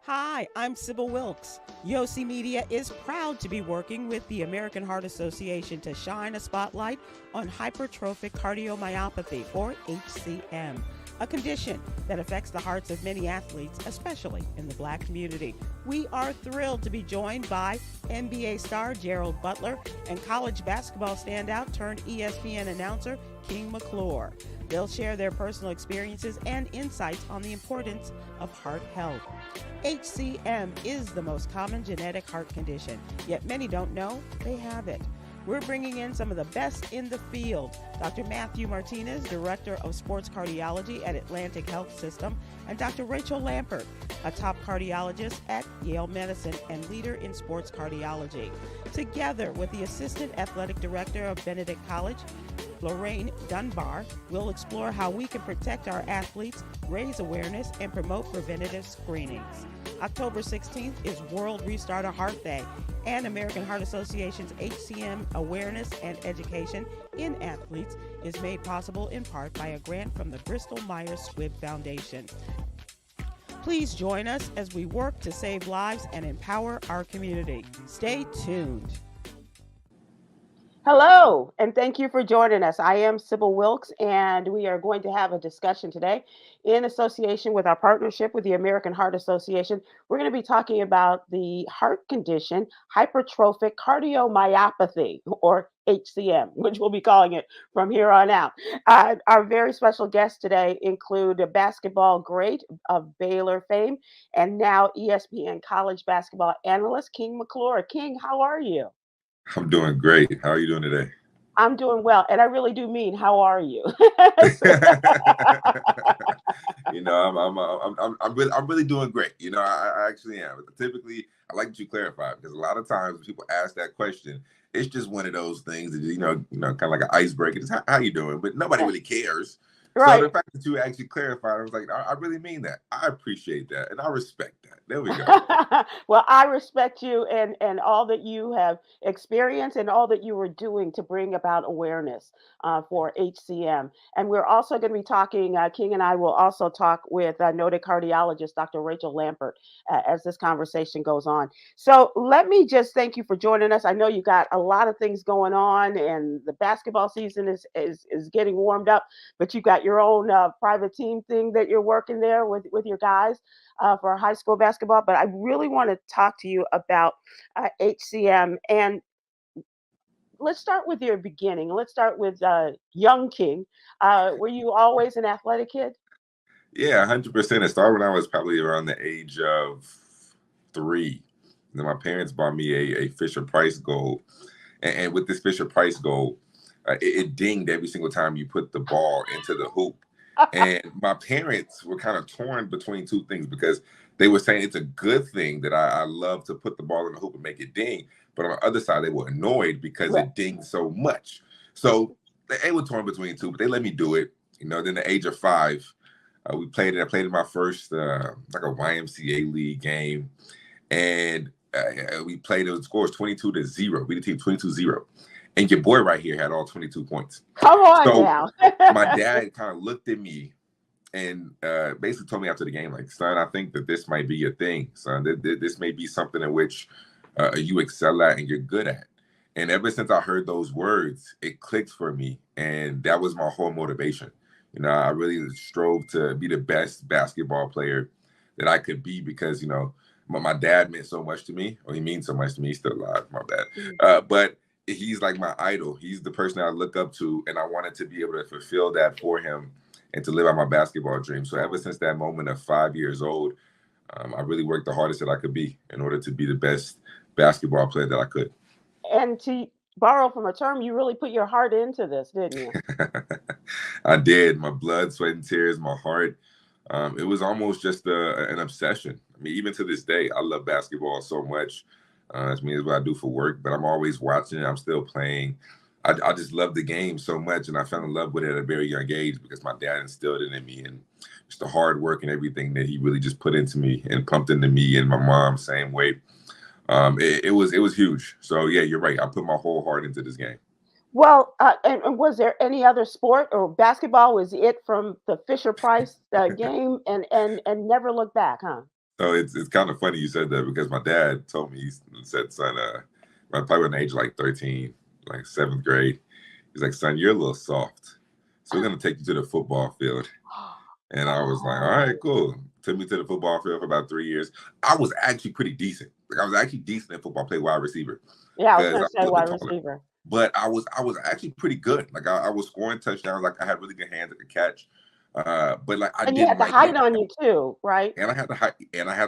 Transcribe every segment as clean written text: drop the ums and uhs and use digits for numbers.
Hi, I'm Sybil Wilkes. Yossi Media is proud to be working with the American Heart Association to shine a spotlight on hypertrophic cardiomyopathy, or HCM, a condition that affects the hearts of many athletes, especially in the Black community. We are thrilled to be joined by NBA star Gerald Butler and college basketball standout turned ESPN announcer King McClure. They'll share their personal experiences and insights on the importance of heart health. HCM is the most common genetic heart condition, yet many don't know they have it. We're bringing in some of the best in the field. Dr. Matthew Martinez, Director of Sports Cardiology at Atlantic Health System, and Dr. Rachel Lampert, a top cardiologist at Yale Medicine and leader in sports cardiology. Together with the Assistant Athletic Director of Benedict College, Loriane Dunbar, will explore how we can protect our athletes, raise awareness, and promote preventative screenings. October 16th is World Restart a Heart Day, and American Heart Association's HCM awareness and education in athletes is made possible in part by a grant from the Bristol Myers Squibb Foundation. Please join us as we work to save lives and empower our community. Stay tuned. Hello, and thank you for joining us. I am Sybil Wilkes, and we are going to have a discussion today in association with our partnership with the American Heart Association. We're going to be talking about the heart condition, hypertrophic cardiomyopathy, or HCM, which we'll be calling it from here on out. Our very special guests today include a basketball great of Baylor fame and now ESPN college basketball analyst, King McClure. King, how are you? I'm doing great. How are you doing today? I'm doing well, and I really do mean, how are you? I'm really doing great. I actually am. Typically, I like that you clarify because a lot of times when people ask that question, it's just one of those things that kind of like an icebreaker. It's how you doing, but nobody really cares. So Right. the fact that you actually clarified, I was like, I really mean that. I appreciate that, and I respect that. There we go. Well, I respect you and all that you have experienced and all that you were doing to bring about awareness for HCM. And we're also going to be talking, King and I will also talk with noted cardiologist, Dr. Rachel Lampert, as this conversation goes on. So let me just thank you for joining us. I know you got a lot of things going on, and the basketball season is getting warmed up, but you've got your own private team thing that you're working there with your guys for high school basketball. But I really want to talk to you about HCM. And let's start with your beginning. Let's start with young King. Were you always an athletic kid? Yeah, 100%. It started when I was probably around the age of 3. And then my parents bought me a Fisher Price goal. And with this Fisher Price goal, it dinged every single time you put the ball into the hoop. And my parents were kind of torn between two things because they were saying it's a good thing that I love to put the ball in the hoop and make it ding. But on the other side, they were annoyed because Right. it dinged so much. So they were torn between two, but they let me do it. Then the age of 5, we played it. I played in my first like a YMCA league game, and we played. The score was 22-0. We the team 22-0, and your boy right here had all 22 points. Come on So now. my dad kind of looked at me and basically told me after the game, like, son, I think that this might be your thing, son. This may be something in which you excel at and you're good at. And ever since I heard those words, it clicked for me, and that was my whole motivation. I really strove to be the best basketball player that I could be because, my dad meant so much to me, or he means so much to me. He's still alive, my bad. But he's like my idol. He's the person I look up to, and I wanted to be able to fulfill that for him and to live out my basketball dream. So ever since that moment of 5 years old, I really worked the hardest that I could be in order to be the best basketball player that I could. And to borrow from a term, you really put your heart into this, didn't you? I did. My blood, sweat, and tears, my heart. It was almost just an obsession. I mean, even to this day, I love basketball so much. That's what I do for work, but I'm always watching it. I'm still playing. I just love the game so much, and I fell in love with it at a very young age because my dad instilled it in me, and just the hard work and everything that he really just put into me and pumped into me, and my mom same way. It was huge. So yeah, you're right. I put my whole heart into this game. Well, and was there any other sport, or basketball was it from the Fisher Price game, and never look back, huh? So it's kind of funny you said that, because my dad told me, he said, son, I probably an age like 13, like 7th grade. He's like, son, you're a little soft. So we're going to take you to the football field. And I was like, all right, cool. Took me to the football field for about 3 years. I was actually pretty decent. Like, I was actually decent at football, play wide receiver. Yeah, I was Because going I to say was a wide bit taller. receiver. But I was actually pretty good. Like I was scoring touchdowns. Like I had really good hands. I could catch. But like I And you didn't had the like height on you too, right? and I had the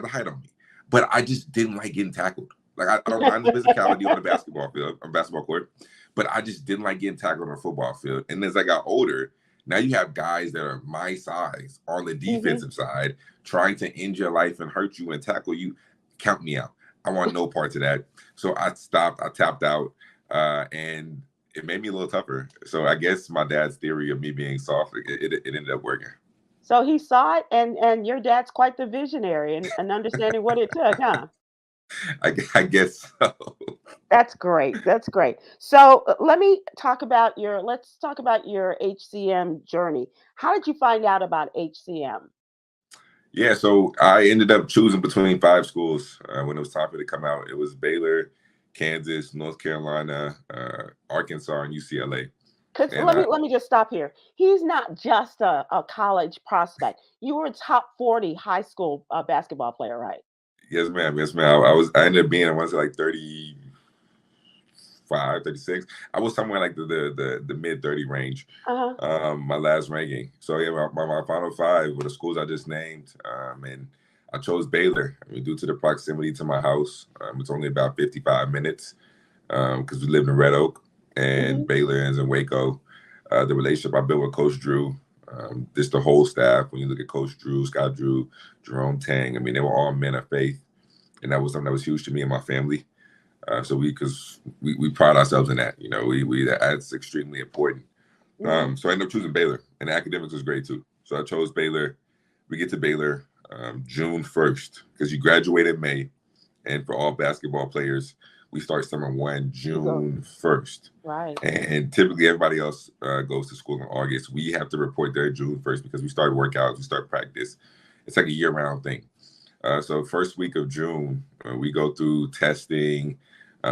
height on me. But I just didn't like getting tackled. Like I don't mind the physicality on the basketball field, on basketball court, but I just didn't like getting tackled on a football field. And as I got older, now you have guys that are my size on the defensive side trying to end your life and hurt you and tackle you. Count me out. I want no parts of that. So I stopped. I tapped out, and it made me a little tougher. So I guess my dad's theory of me being soft, it ended up working. So he saw it, and your dad's quite the visionary and understanding what it took, huh? I guess so. That's great. That's great. So let's talk about your HCM journey. How did you find out about HCM? Yeah, so I ended up choosing between 5 schools when it was time for it to come out. It was Baylor, Kansas, North Carolina, Arkansas, and UCLA. Because And let me just stop here. He's not just a college prospect. You were a top 40 high school basketball player, right? yes, ma'am. Yes, ma'am. I ended up being, I want to say like 35, 36. I was somewhere like the mid 30 range. My last ranking. So yeah, my final 5 were the schools I just named. And I chose Baylor. I mean, due to the proximity to my house. It's only about 55 minutes because we lived in Red Oak, and Baylor is in Waco. The relationship I built with Coach Drew, just the whole staff. When you look at Coach Drew, Scott Drew, Jerome Tang, I mean, they were all men of faith, and that was something that was huge to me and my family. So because we pride ourselves in that, that's extremely important. So I ended up choosing Baylor, and academics was great too. So I chose Baylor. We get to Baylor June 1st, because you graduate in May, and for all basketball players, we start summer 1 June 1st. Right. And typically everybody else goes to school in August. We have to report there June 1st because we start workouts, we start practice. It's like a year-round thing. So first week of June, we go through testing,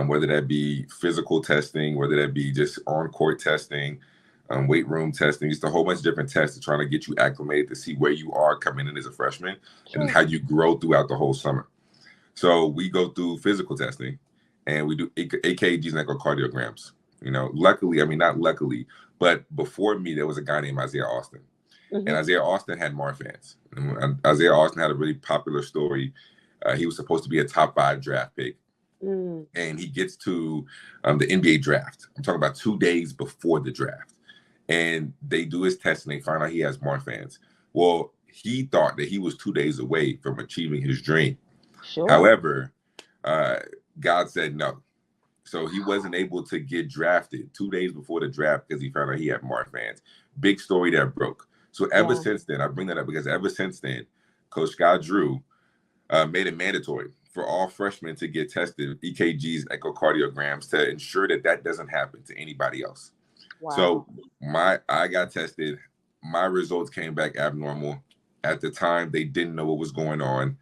whether that be physical testing, whether that be just on-court testing, weight room testing, just a whole bunch of different tests to try to get you acclimated to see where you are coming in as a freshman and how you grow throughout the whole summer. So we go through physical testing, and we do EKGs and echocardiograms. Luckily, I mean, not luckily, but before me, there was a guy named Isaiah Austin. And Isaiah Austin had Marfan's. And Isaiah Austin had a really popular story. He was supposed to be a top 5 draft pick. And he gets to the NBA draft. I'm talking about 2 days before the draft. And they do his test, and they find out he has Marfan's. Well, he thought that he was 2 days away from achieving his dream. Sure. However, God said no. So he wasn't able to get drafted 2 days before the draft because he found out he had Marfan's. Big story that broke. So ever since then, I bring that up because ever since then, Coach Scott Drew made it mandatory for all freshmen to get tested, EKGs, echocardiograms, to ensure that that doesn't happen to anybody else. Wow. So I got tested. My results came back abnormal. At the time, they didn't know what was going on.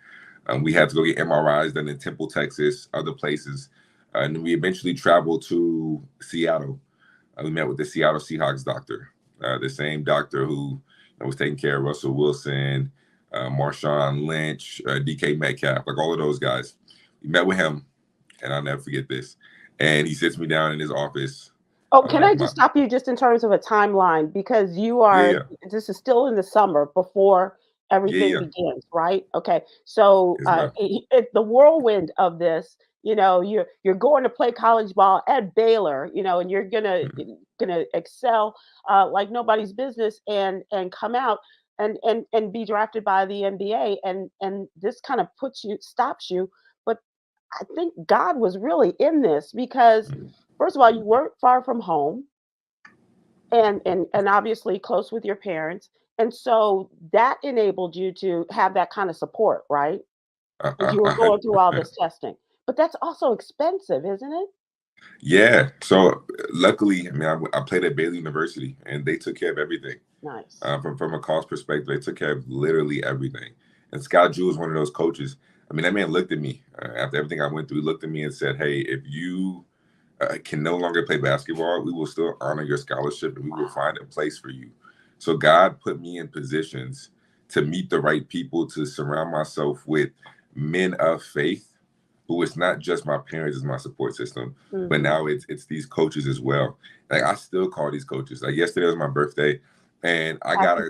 We had to go get MRIs done in Temple, Texas, other places. And we eventually traveled to Seattle. We met with the Seattle Seahawks doctor, the same doctor who was taking care of Russell Wilson, Marshawn Lynch, DK Metcalf, like all of those guys. We met with him, and I'll never forget this. And he sits me down in his office. Oh, can I just stop you just in terms of a timeline? Because this is still in the summer before everything begins, right? Okay. So the whirlwind of this, you're going to play college ball at Baylor, and you're gonna excel like nobody's business and come out and be drafted by the NBA, and this kind of stops you. But I think God was really in this because, first of all, you weren't far from home, and obviously close with your parents, and so that enabled you to have that kind of support, right? As you were going through all this testing. But that's also expensive, isn't it? Yeah. So luckily, I mean, I played at Baylor University, and they took care of everything. Nice. From a cost perspective, they took care of literally everything. And Scott Drew was one of those coaches. I mean, that man looked at me after everything I went through. He looked at me and said, "Hey, if you can no longer play basketball, we will still honor your scholarship and we will find a place for you." So God put me in positions to meet the right people, to surround myself with men of faith, who it's not just my parents as my support system, but now it's these coaches as well. Like, I still call these coaches. Like, yesterday was my birthday, and I got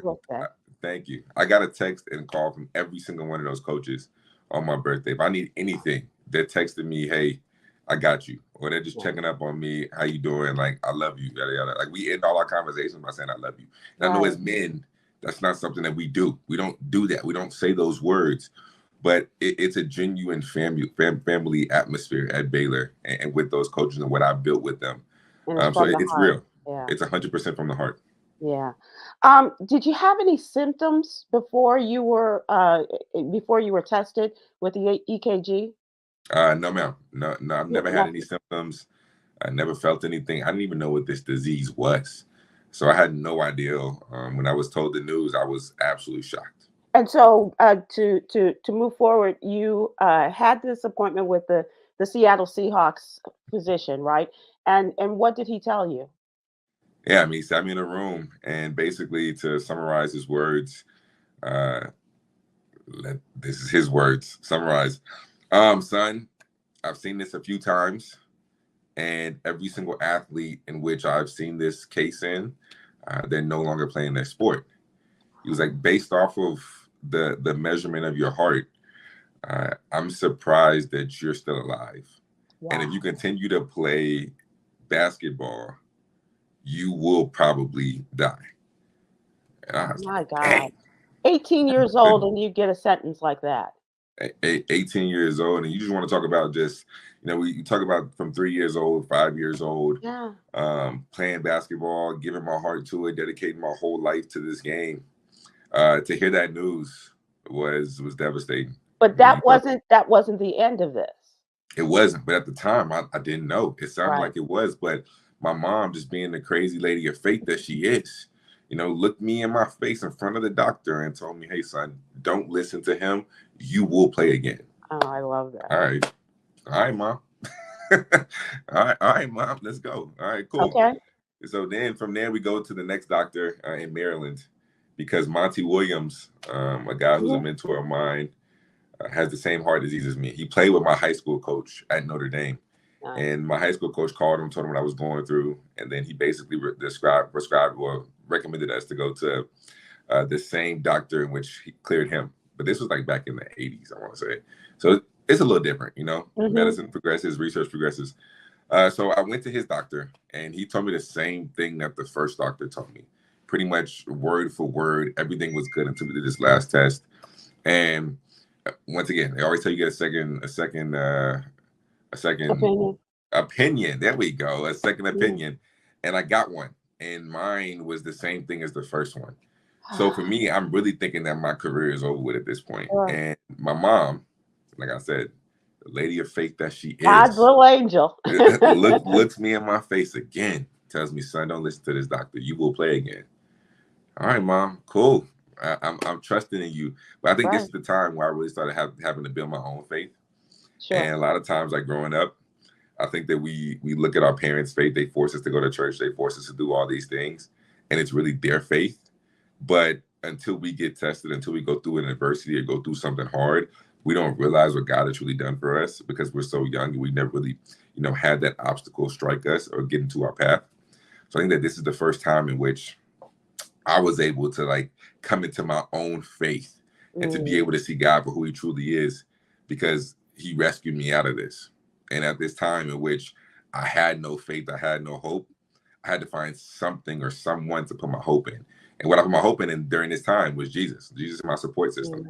thank you. I got a text and call from every single one of those coaches on my birthday. If I need anything, they're texting me, "Hey, I got you," or they're just checking up on me. "How you doing? Like, I love you." Yada, yada. Like, we end all our conversations by saying, "I love you." And I know as men, that's not something that we do. We don't do that. We don't say those words, but it's a genuine family atmosphere at Baylor and with those coaches and what I built with them. So it's real. Yeah. It's 100% from the heart. Yeah. Did you have any symptoms before you were tested with the EKG? No, ma'am. No, I've never had any symptoms. I never felt anything. I didn't even know what this disease was. So I had no idea. When I was told the news, I was absolutely shocked. And so to move forward, you had this appointment with the Seattle Seahawks physician, right? And what did he tell you? Yeah, I mean, he sat me in a room, and basically, to summarize his words, this is his words, summarize. Son, I've seen this a few times, and every single athlete in which I've seen this case in, they're no longer playing their sport. He was like, based off of the measurement of your heart, I'm surprised that you're still alive. Wow. And if you continue to play basketball, you will probably die. And I was like, God. Dang. 18 years old and you get a sentence like that. 18 years old, and you just want to talk about just, we talk about from 3 years old, 5 years old, playing basketball, giving my heart to it, dedicating my whole life to this game. To hear that news was devastating. But that wasn't the end of this. It wasn't, but at the time I didn't know. It sounded like it was, but my mom, just being the crazy lady of faith that she is, looked me in my face in front of the doctor and told me, "Hey, son, don't listen to him. You will play again." Oh, I love that. All right, mom. all right, mom. Let's go. All right, cool. Okay. So then from there we go to the next doctor in Maryland, because Monty Williams, a guy who's a mentor of mine, has the same heart disease as me. He played with my high school coach at Notre Dame. And my high school coach called him, told him what I was going through, and then he basically prescribed or recommended us to go to the same doctor in which he cleared him. But this was like back in the 80s, I want to say. So it's a little different, Medicine progresses, research progresses. So I went to his doctor, and he told me the same thing that the first doctor told me. Pretty much word for word, everything was good until we did this last test. And once again, they always tell you get a second opinion. There we go. A second opinion. And I got one. And mine was the same thing as the first one. So for me, I'm really thinking that my career is over with at this point. And my mom, like I said, the lady of faith that she is, God's little angel, looks me in my face again, tells me, "Son, don't listen to this doctor. You will play again." All right, Mom, cool. I'm trusting in you. But I think this is the time where I really started having to build my own faith. Sure. And a lot of times, like growing up, I think that we look at our parents' faith. They force us to go to church. They force us to do all these things. And it's really their faith. But until we get tested, until we go through an adversity or go through something hard, we don't realize what God has really done for us, because we're so young and we never really, had that obstacle strike us or get into our path. So I think that this is the first time in which I was able to come into my own faith and to be able to see God for who he truly is, because he rescued me out of this. And at this time in which I had no faith, I had no hope, I had to find something or someone to put my hope in. And what I put my hope in during this time was Jesus. Jesus is my support system.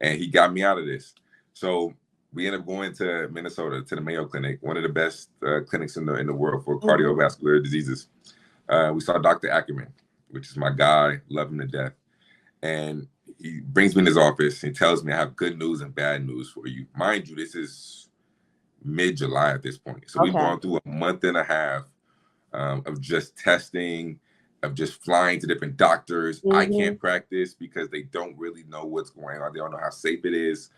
And he got me out of this. So we ended up going to Minnesota, to the Mayo Clinic, one of the best clinics in the world for cardiovascular diseases. We saw Dr. Ackerman, which is my guy, love him to death. And he brings me in his office. He tells me I have good news and bad news for you. Mind you, this is mid-July at this point. So we've gone through a month and a half of just testing of just flying to different doctors. I Mm-hmm. can't practice because they don't really know what's going on. They don't know how safe it is.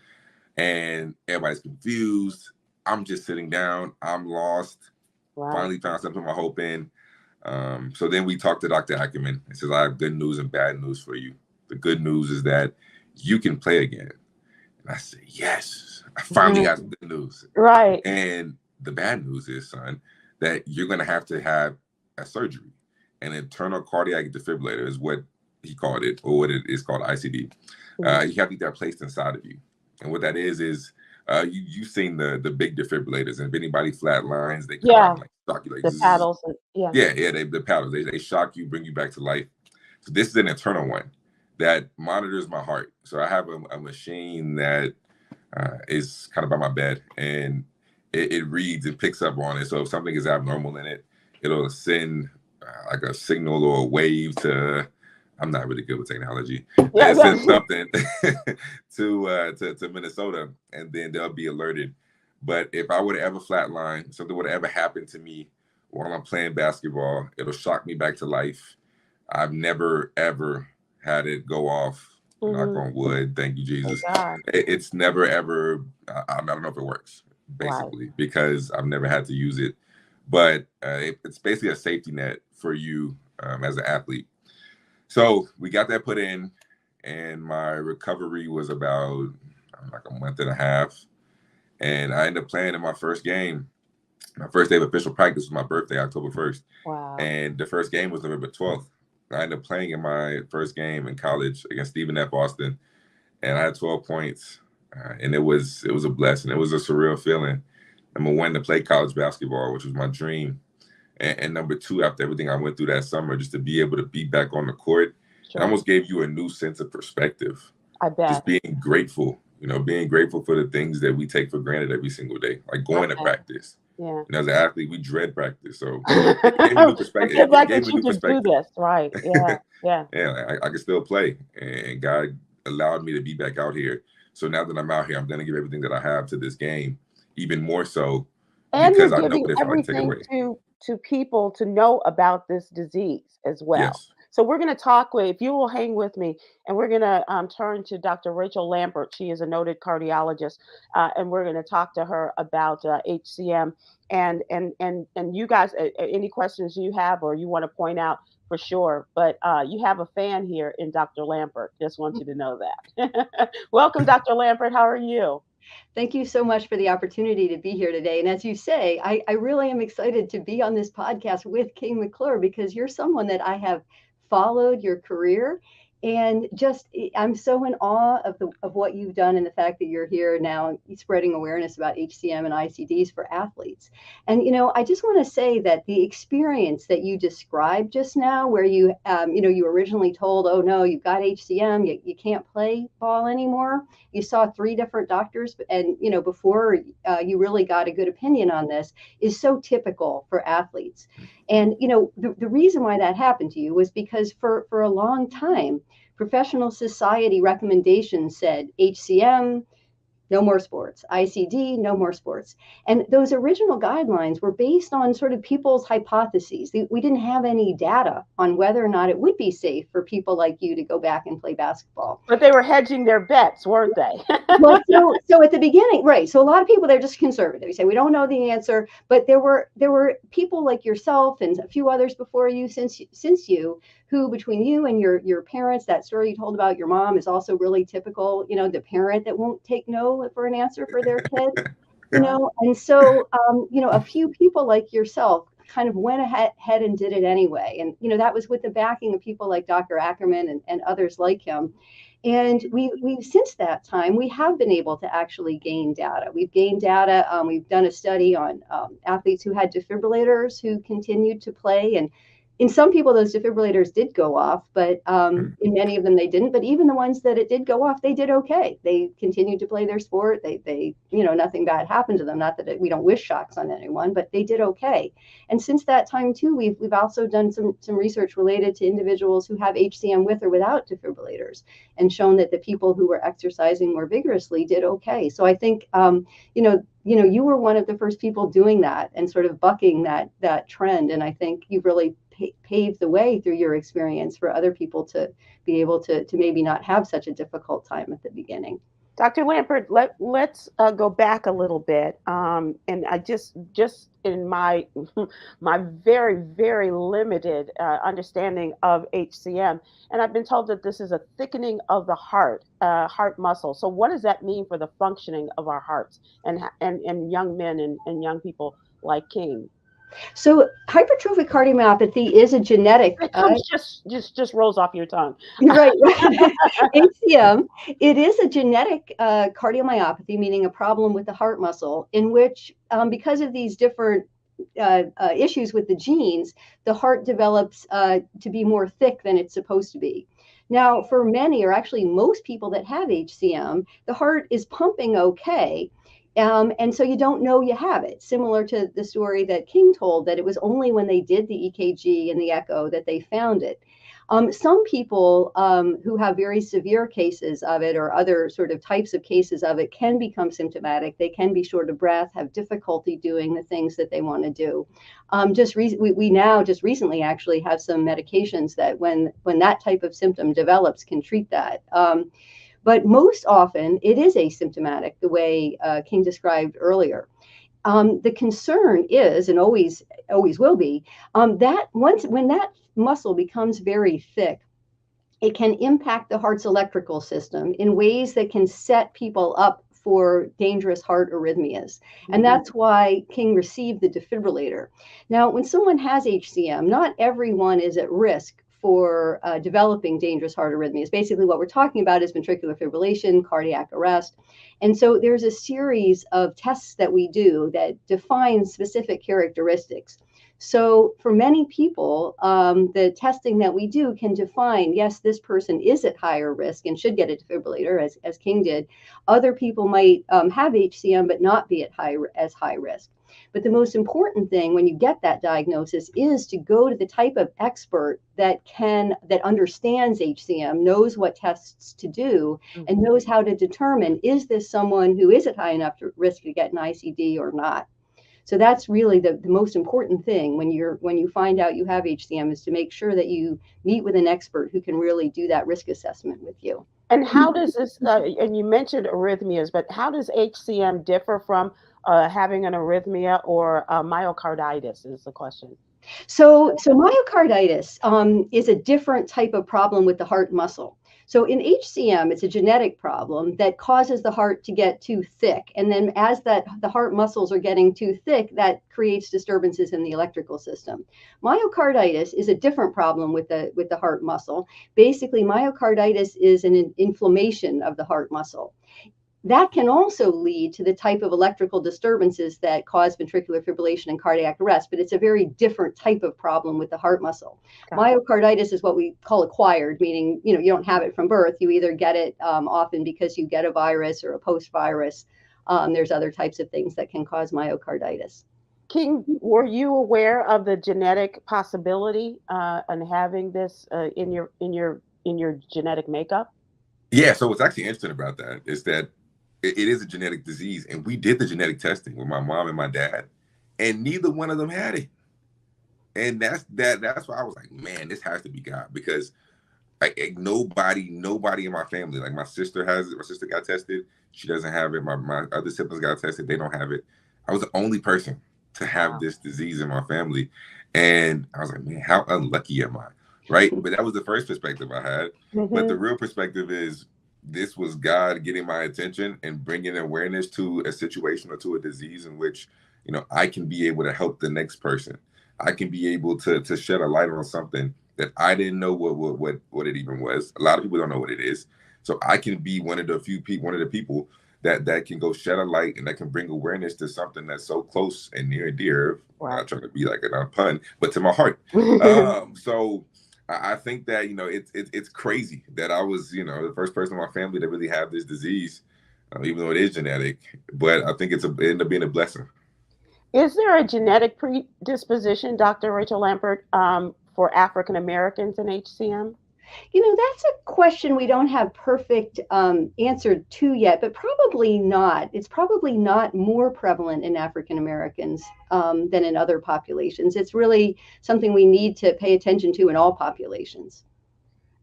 And everybody's confused. I'm just sitting down. I'm lost. Right. Finally found something to put my hope in. So then we talked to Dr. Ackerman and says, I have good news and bad news for you. The good news is that you can play again. And I said, yes, I finally got some good news. Right. And the bad news is, son, that you're going to have a surgery. An internal cardiac defibrillator is what he called it, or what it is called, ICD. You have to get that placed inside of you. And what that is you've seen the big defibrillators, and if anybody flatlines, they come out like shock you, like the paddles. The paddles. They shock you, bring you back to life. So this is an internal one that monitors my heart. So I have a machine that is kind of by my bed, and it reads and picks up on it. So if something is abnormal in it, it'll send like a signal or a wave to. I'm not really good with technology. Send something to Minnesota, and then they'll be alerted. But if I would ever flatline, something would ever happen to me while I'm playing basketball, it'll shock me back to life. I've never, ever had it go off. Knock on wood. Thank you, Jesus. It's never, ever, I don't know if it works, basically, because I've never had to use it. But it's basically a safety net for you as an athlete. So we got that put in, and my recovery was about like a month and a half. And I ended up playing in my first game. My first day of official practice was my birthday, October 1st. Wow. And the first game was November 12th. I ended up playing in my first game in college against Stephen F. Austin. And I had 12 points. And it was a blessing. It was a surreal feeling. Number one, to play college basketball, which was my dream. And number two, after everything I went through that summer, just to be able to be back on the court, it almost gave you a new sense of perspective. I bet. Just being grateful, being grateful for the things that we take for granted every single day, like going to practice. Yeah. And as an athlete, we dread practice. So it gave me new perspective. It gave me new perspective. Do this, right? Yeah. Yeah, I can still play. And God allowed me to be back out here. So now that I'm out here, I'm going to give everything that I have to this game, even more so. And because you're giving everything to people to know about this disease as well. Yes. So we're going to talk if you will hang with me, and we're going to turn to Dr. Rachel Lampert. She is a noted cardiologist, and we're going to talk to her about HCM. And you guys, any questions you have or you want to point out, for sure. But you have a fan here in Dr. Lampert. Just want you to know that. Welcome, Dr. Lampert. How are you? Thank you so much for the opportunity to be here today. And as you say, I really am excited to be on this podcast with King McClure, because you're someone that I have followed your career. And just, I'm so in awe of what you've done, and the fact that you're here now spreading awareness about HCM and ICDs for athletes. And, I just want to say that the experience that you described just now, where you, you originally told, oh no, you've got HCM, you can't play ball anymore. You saw 3 different doctors, and, before you really got a good opinion on this, is so typical for athletes. And, the reason why that happened to you was because for a long time, professional society recommendations said HCM, no more sports, ICD, no more sports. And those original guidelines were based on sort of people's hypotheses. We didn't have any data on whether or not it would be safe for people like you to go back and play basketball. But they were hedging their bets, weren't they? Well, so at the beginning, right. So a lot of people, they're just conservative. They say, we don't know the answer, but there were people like yourself and a few others before you, since you, who, between you and your parents, that story you told about your mom is also really typical, the parent that won't take no for an answer for their kid, and so, a few people like yourself kind of went ahead and did it anyway. And, that was with the backing of people like Dr. Ackerman and others like him. And we've since that time, we have been able to actually gain data. We've gained data. We've done a study on athletes who had defibrillators who continued to play. And in some people, those defibrillators did go off, but in many of them, they didn't. But even the ones that it did go off, they did okay. They continued to play their sport. They nothing bad happened to them. Not that we don't wish shocks on anyone, but they did okay. And since that time, too, we've also done some research related to individuals who have HCM with or without defibrillators, and shown that the people who were exercising more vigorously did okay. So I think, you were one of the first people doing that and sort of bucking that trend. And I think you've really paved the way through your experience for other people to be able to maybe not have such a difficult time at the beginning. Dr. Lampert, let's go back a little bit, and I just in my very, very limited understanding of HCM, and I've been told that this is a thickening of the heart muscle. So what does that mean for the functioning of our hearts and young men and young people like King? So hypertrophic cardiomyopathy is a genetic. It comes just rolls off your tongue. Right. HCM. It is a genetic cardiomyopathy, meaning a problem with the heart muscle, in which because of these different issues with the genes, the heart develops to be more thick than it's supposed to be. Now, for many, or actually most people that have HCM, the heart is pumping okay. And so you don't know you have it, similar to the story that King told, that it was only when they did the EKG and the echo that they found it. Some people who have very severe cases of it or other sort of types of cases of it can become symptomatic. They can be short of breath, have difficulty doing the things that they want to do. We now just recently actually have some medications that when that type of symptom develops can treat that. But most often it is asymptomatic, the way King described earlier. The concern is, and always will be, that when that muscle becomes very thick, it can impact the heart's electrical system in ways that can set people up for dangerous heart arrhythmias. And that's why King received the defibrillator. Now, when someone has HCM, not everyone is at risk for developing dangerous heart arrhythmias. Basically, what we're talking about is ventricular fibrillation, cardiac arrest. And so there's a series of tests that we do that define specific characteristics. So for many people, the testing that we do can define, yes, this person is at higher risk and should get a defibrillator, as King did. Other people might have HCM but not be at as high risk. But the most important thing when you get that diagnosis is to go to the type of expert that understands HCM, knows what tests to do, and knows how to determine, is this someone who is at high enough risk to get an ICD or not? So that's really the most important thing when you find out you have HCM, is to make sure that you meet with an expert who can really do that risk assessment with you. And how does this, and you mentioned arrhythmias, but how does HCM differ from having an arrhythmia or myocarditis is the question. So myocarditis is a different type of problem with the heart muscle. So in HCM, it's a genetic problem that causes the heart to get too thick. And then as the heart muscles are getting too thick, that creates disturbances in the electrical system. Myocarditis is a different problem with the heart muscle. Basically, myocarditis is an inflammation of the heart muscle. That can also lead to the type of electrical disturbances that cause ventricular fibrillation and cardiac arrest, but it's a very different type of problem with the heart muscle. Myocarditis is what we call acquired, meaning you don't have it from birth. You either get it often because you get a virus or a post-virus. There's other types of things that can cause myocarditis. King, were you aware of the genetic possibility on having this in your genetic makeup? Yeah, so what's actually interesting about that is that it is a genetic disease, and we did the genetic testing with my mom and my dad, and neither one of them had it. And that's why I was like, man, this has to be God, because nobody in my family, like my sister has it. My sister got tested, she doesn't have it. My other siblings got tested, they don't have it. I was the only person to have this disease in my family, and I was like, man, how unlucky am I, right? But that was the first perspective I had. But the real perspective is, this was God getting my attention and bringing awareness to a situation or to a disease in which, I can be able to help the next person. I can be able to shed a light on something that I didn't know what it even was. A lot of people don't know what it is. So I can be one of the people that can go shed a light and that can bring awareness to something that's so close and near and dear. Wow. I'm not trying to be like a pun, but to my heart. So I think that, it's crazy that I was, the first person in my family to really have this disease, even though it is genetic. But I think it ended up being a blessing. Is there a genetic predisposition, Dr. Rachel Lampert, for African Americans in HCM? That's a question we don't have perfect answer to yet, but probably not. It's probably not more prevalent in African Americans than in other populations. It's really something we need to pay attention to in all populations.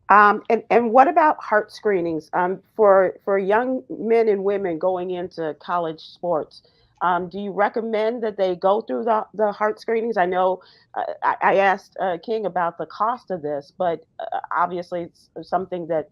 And what about heart screenings for young men and women going into college sports? Do you recommend that they go through the heart screenings? I know I asked King about the cost of this, but obviously it's something that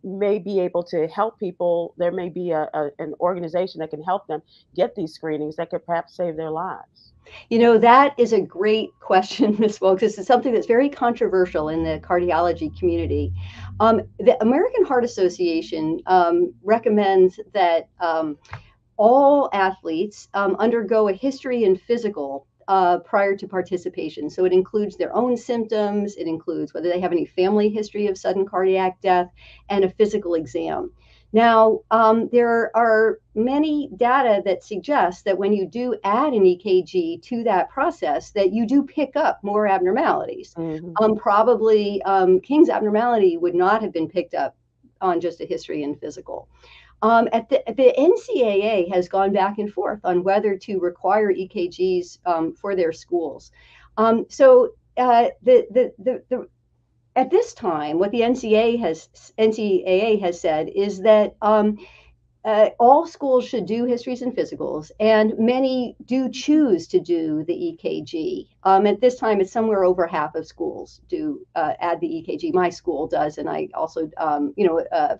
may be able to help people. There may be an organization that can help them get these screenings that could perhaps save their lives. That is a great question, Ms. Wilkes. This is something that's very controversial in the cardiology community. The American Heart Association recommends that all athletes undergo a history and physical prior to participation. So it includes their own symptoms, it includes whether they have any family history of sudden cardiac death, and a physical exam. Now, there are many data that suggest that when you do add an EKG to that process, that you do pick up more abnormalities. Mm-hmm. Probably King's abnormality would not have been picked up on just a history and physical. The NCAA has gone back and forth on whether to require EKGs for their schools. At this time, what the NCAA has said is that all schools should do histories and physicals, and many do choose to do the EKG. At this time, it's somewhere over half of schools do add the EKG. My school does, and I also,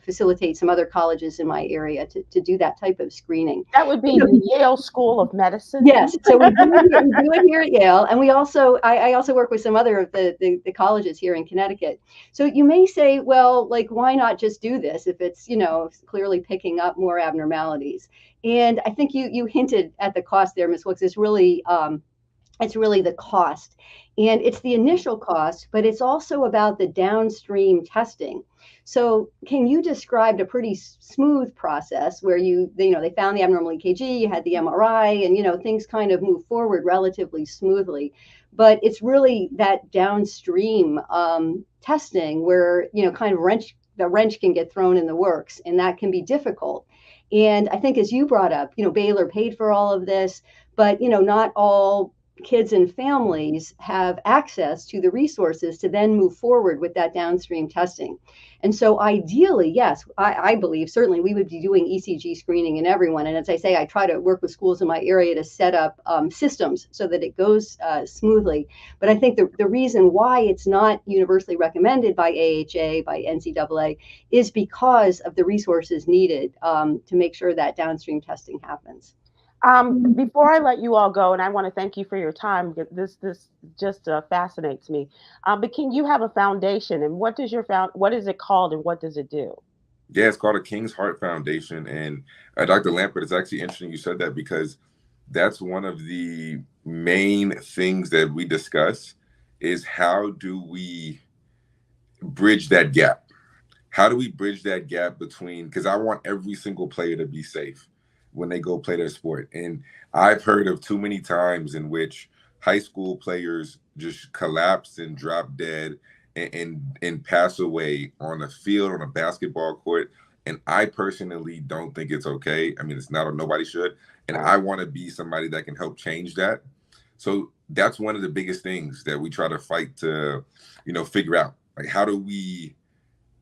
facilitate some other colleges in my area to do that type of screening. That would be the Yale School of Medicine. Yes, so we do it here at Yale, and we also, I also work with some other of the colleges here in Connecticut. So you may say, well, like, why not just do this if it's, clearly picking up more abnormalities? And I think you hinted at the cost there, Ms. Wilkes. It's really the cost, and it's the initial cost, but it's also about the downstream testing. So can you describe a pretty smooth process where they found the abnormal EKG, you had the MRI, and things kind of move forward relatively smoothly, but it's really that downstream testing where kind of the wrench can get thrown in the works, and that can be difficult. And I think, as you brought up, Baylor paid for all of this, but not all kids and families have access to the resources to then move forward with that downstream testing. And so ideally, yes, I believe certainly we would be doing ECG screening in everyone. And as I say, I try to work with schools in my area to set up systems so that it goes smoothly. But I think the reason why it's not universally recommended by AHA, by NCAA, is because of the resources needed to make sure that downstream testing happens. Before I let you all go, and I want to thank you for your time, this just fascinates me. But King, you have a foundation, and what is it called, and what does it do? Yeah, it's called a King's Heart Foundation, and Dr. Lampert, it's actually interesting you said that, because that's one of the main things that we discuss is how do we bridge that gap? How do we bridge that gap between, because I want every single player to be safe when they go play their sport. And I've heard of too many times in which high school players just collapse and drop dead and pass away on a field, on a basketball court. And I personally don't think it's okay. I mean, it's not, nobody should. And I want to be somebody that can help change that. So that's one of the biggest things that we try to fight to, figure out. Like, how do we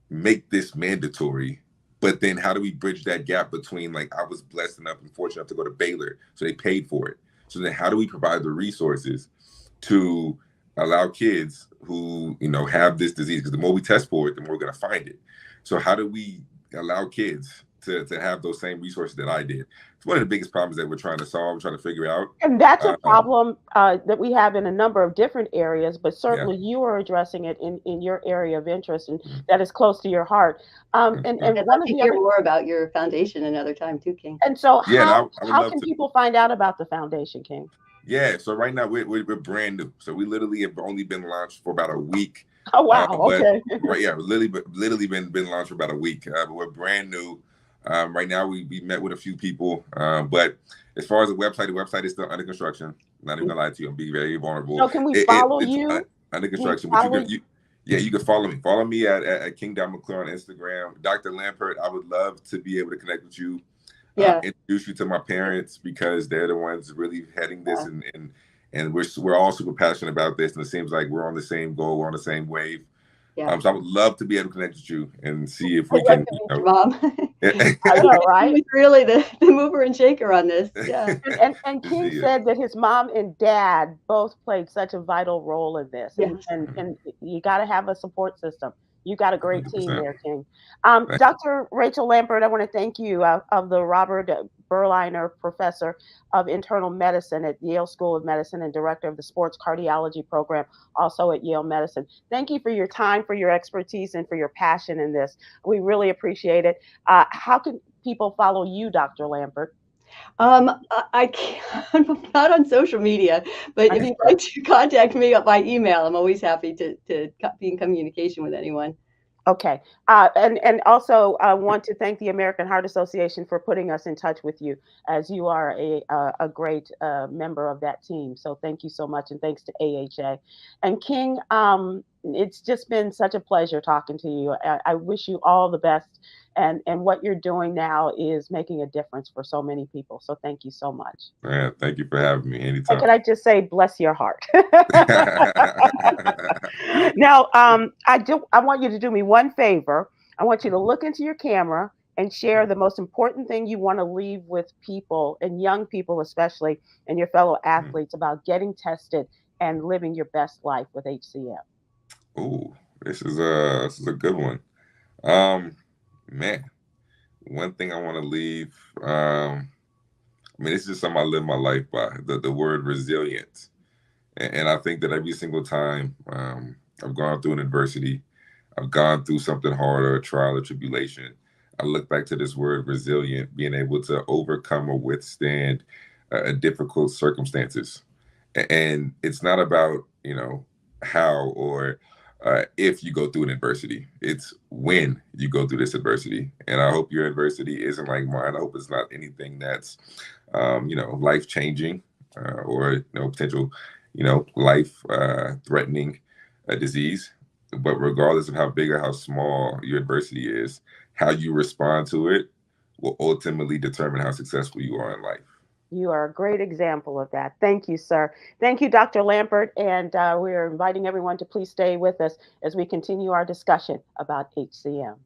make this mandatory? But then how do we bridge that gap between, like, I was blessed enough and fortunate enough to go to Baylor, so they paid for it. So then how do we provide the resources to allow kids who, have this disease? Because the more we test for it, the more we're going to find it. So how do we allow kids to have those same resources that I did? It's one of the biggest problems that we're trying to solve, trying to figure out. And that's a problem that we have in a number of different areas, but certainly you are addressing it in your area of interest, and that is close to your heart. And I'd love to hear more about your foundation another time too, King. And so how can people find out about the foundation, King? Yeah, so right now we're brand new. So we literally have only been launched for about a week. Oh, wow. Okay. Right, yeah, literally been launched for about a week. But we're brand new. Right now we met with a few people, but as far as the website is still under construction. Not even gonna lie to you, I'm being very vulnerable. So can we follow you? Under construction. Yeah, you can follow me. Follow me at King.McClure on Instagram. Dr. Lampert, I would love to be able to connect with you. Yeah. Introduce you to my parents, because they're the ones really heading this, and we're all super passionate about this, and it seems like we're on the same goal, we're on the same wave. Yeah. So I would love to be able to connect with you and see if we can. Mom. I know, right? He's really the mover and shaker on this. Yeah. And King said that his mom and dad both played such a vital role in this. Yes. And you got to have a support system. You got a great 100%. team there, King. Dr. Rachel Lampert, I want to thank you of the Robert Berliner Professor of Internal Medicine at Yale School of Medicine and Director of the Sports Cardiology Program, also at Yale Medicine. Thank you for your time, for your expertise, and for your passion in this. We really appreciate it. How can people follow you, Dr. Lampert? I can't, I'm not on social media, but if you'd like to contact me by email, I'm always happy to be in communication with anyone. Okay. And also I want to thank the American Heart Association for putting us in touch with you, as you are a great member of that team. So thank you so much. And thanks to AHA. And King, it's just been such a pleasure talking to you. I wish you all the best. And what you're doing now is making a difference for so many people. So thank you so much. Man, thank you for having me anytime. And can I just say, bless your heart. Now, I want you to do me one favor. I want you to look into your camera and share the most important thing you want to leave with people, and young people especially, and your fellow athletes, about getting tested and living your best life with HCM. Oh, this is a good one. Man, one thing I want to leave, I mean, it's just something I live my life by, the word resilience. And I think that every single time I've gone through an adversity, I've gone through something hard or a trial or tribulation, I look back to this word resilient, being able to overcome or withstand difficult circumstances. And it's not about, how or if you go through an adversity, it's when you go through this adversity. And I hope your adversity isn't like mine. I hope it's not anything that's, life-changing or potential, life-threatening disease. But regardless of how big or how small your adversity is, how you respond to it will ultimately determine how successful you are in life. You are a great example of that. Thank you, sir. Thank you, Dr. Lampert. And we are inviting everyone to please stay with us as we continue our discussion about HCM.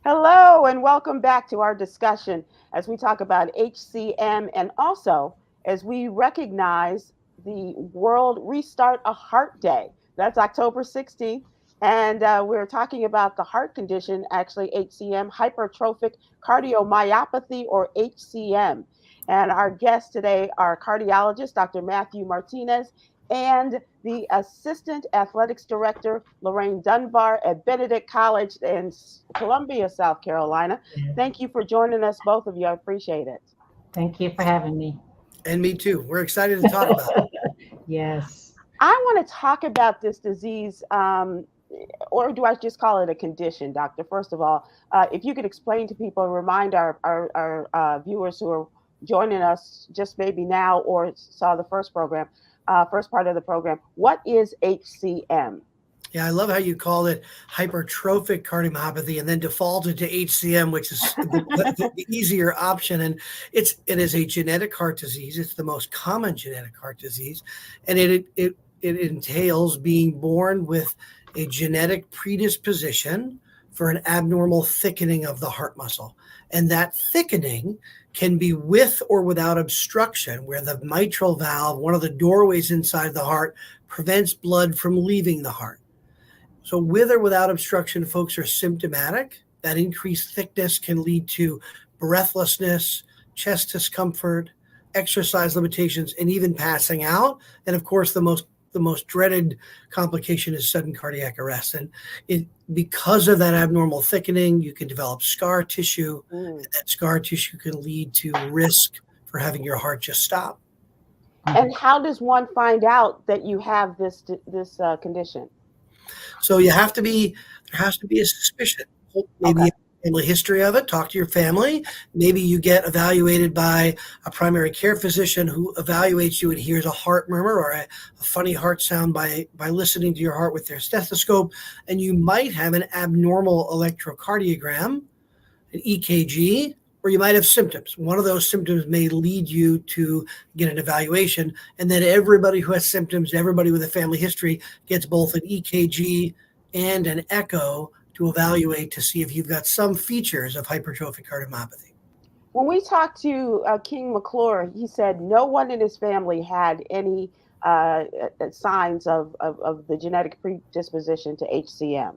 Hello, and welcome back to our discussion as we talk about HCM, and also as we recognize the World Restart a Heart Day. That's October 16th. And we're talking about the heart condition, actually HCM, Hypertrophic Cardiomyopathy, or HCM. And our guests today are cardiologist, Dr. Matthew Martinez, and the Assistant Athletics Director, Loriane Dunbar at Benedict College in Columbia, South Carolina. Thank you for joining us, both of you. I appreciate it. Thank you for having me. And me too. We're excited to talk about it. Yes. I want to talk about this disease, or do I just call it a condition, Doctor? First of all, if you could explain to people and remind our viewers who are joining us just maybe now or saw the first part of the program, what is HCM? Yeah, I love how you called it hypertrophic cardiomyopathy and then defaulted to HCM, which is the easier option. And it is a genetic heart disease. It's the most common genetic heart disease. And it entails being born with a genetic predisposition for an abnormal thickening of the heart muscle. And that thickening can be with or without obstruction, where the mitral valve, one of the doorways inside the heart, prevents blood from leaving the heart. So with or without obstruction, folks are symptomatic. That increased thickness can lead to breathlessness, chest discomfort, exercise limitations, and even passing out. And of course, the most dreaded complication is sudden cardiac arrest. And because of that abnormal thickening, you can develop scar tissue. And that scar tissue can lead to risk for having your heart just stop. And how does one find out that you have this condition? So there has to be a suspicion. Maybe family history of it. Talk to your family. Maybe you get evaluated by a primary care physician who evaluates you and hears a heart murmur or a funny heart sound by listening to your heart with their stethoscope. And you might have an abnormal electrocardiogram, an EKG, or you might have symptoms. One of those symptoms may lead you to get an evaluation. And then everybody who has symptoms, everybody with a family history gets both an EKG and an echo to evaluate to see if you've got some features of hypertrophic cardiomyopathy. When we talked to King McClure, he said no one in his family had any signs of the genetic predisposition to HCM.